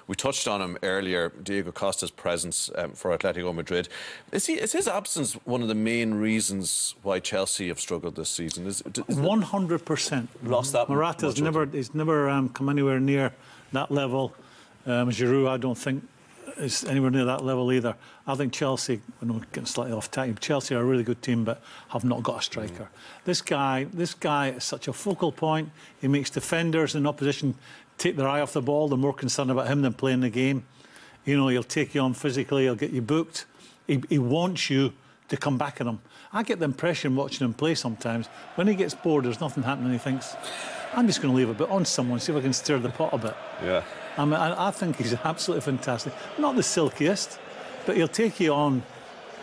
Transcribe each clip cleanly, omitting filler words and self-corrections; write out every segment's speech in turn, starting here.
We touched on him earlier, Diego Costa's presence for Atletico Madrid. Is his absence one of the main reasons why Chelsea have struggled this season? 100%. Lost that. Morata's never come anywhere near that level. Giroud, I don't think, is anywhere near that level either. I think Chelsea, I know getting slightly off tack, Chelsea are a really good team but have not got a striker. This guy is such a focal point. He makes defenders in opposition take their eye off the ball. They're more concerned about him than playing the game. You know, he'll take you on physically, he'll get you booked. He wants you to come back at him. I get the impression watching him play sometimes, when he gets bored, there's nothing happening, he thinks, I'm just going to leave a bit on someone, see if I can stir the pot a bit. Yeah. I mean, I think he's absolutely fantastic. Not the silkiest, but he'll take you on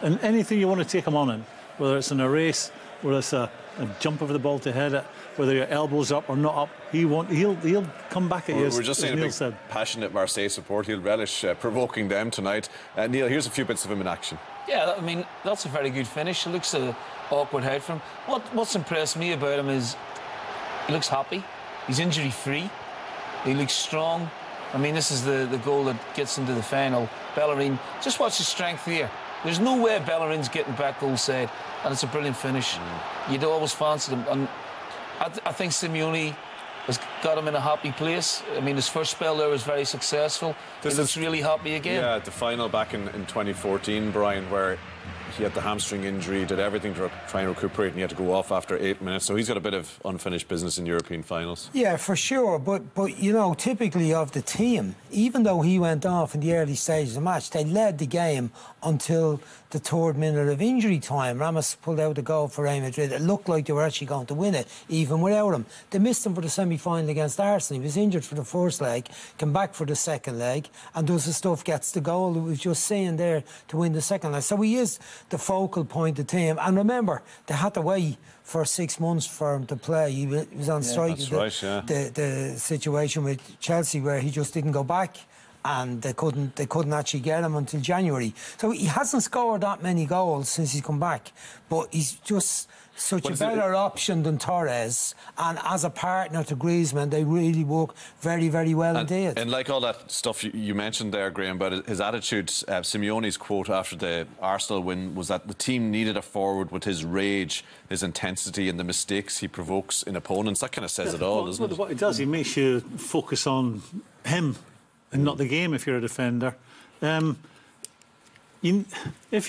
in anything you want to take him on in, whether it's in a race, whether it's a jump over the ball to head it, whether your elbow's up or not up, he'll come back at you. We're just seeing a big, passionate Marseille support. He'll relish provoking them tonight. Neil, here's a few bits of him in action. Yeah, I mean, that's a very good finish. It looks an awkward head for him. What's impressed me about him is he looks happy. He's injury-free. He looks strong. I mean, this is the goal that gets into the final. Bellerin, just watch his strength here. There's no way Bellerin's getting back goal side, and it's a brilliant finish. You'd always fancied him. And I think Simeone has got him in a happy place. I mean, his first spell there was very successful. He looks really happy again. Yeah, the final back in 2014, Brian, where he had the hamstring injury, did everything to try and recuperate, and he had to go off after 8 minutes. So he's got a bit of unfinished business in European finals. Yeah, for sure. But you know, typically of the team, even though he went off in the early stages of the match, they led the game until the third minute of injury time. Ramos pulled out the goal for Real Madrid. It looked like they were actually going to win it, even without him. They missed him for the semi-final against Arsenal. He was injured for the first leg, came back for the second leg, and does the stuff, gets the goal that we were just saying there to win the second leg. So he is the focal point of the team. And remember, they had to wait for 6 months for him to play. He was on strike. That's right, yeah. The situation with Chelsea where he just didn't go back, and they couldn't actually get him until January. So he hasn't scored that many goals since he's come back, but he's just such a better option than Torres, and as a partner to Griezmann, they really work very, very well indeed. And like all that stuff you mentioned there, Graham, about his attitude, Simeone's quote after the Arsenal win was that the team needed a forward with his rage, his intensity, and the mistakes he provokes in opponents. That kind of says it all, doesn't it? What it does, he makes you focus on him and not the game if you're a defender. If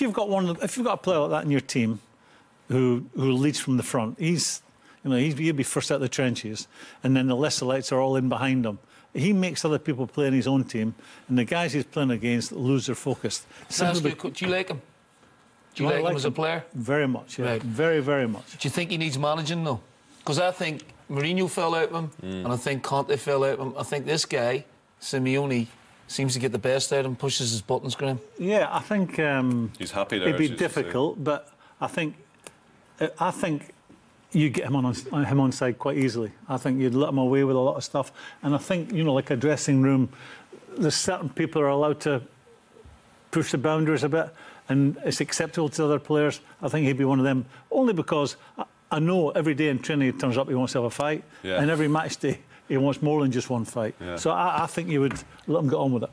you've got a player like that in your team who leads from the front, he'll be first out of the trenches, and then the lesser lights are all in behind him. He makes other people play in his own team, and the guys he's playing against lose their focus. Do you like him? Do you like him as a player? Very much, yeah. Right. Very, very much. Do you think he needs managing, though? Because I think Mourinho fell out of him, and I think Conte fell out of him. I think this guy, Simeone, seems to get the best out of him, pushes his buttons, Graham. Yeah, I think he's happy there. It'd be difficult, but I think you get him on side quite easily. I think you'd let him away with a lot of stuff, and I think, you know, like a dressing room, there's certain people who are allowed to push the boundaries a bit, and it's acceptable to other players. I think he'd be one of them, only because I know every day in training he turns up, he wants to have a fight, and every match day he wants more than just one fight. So I think you would let him get on with it.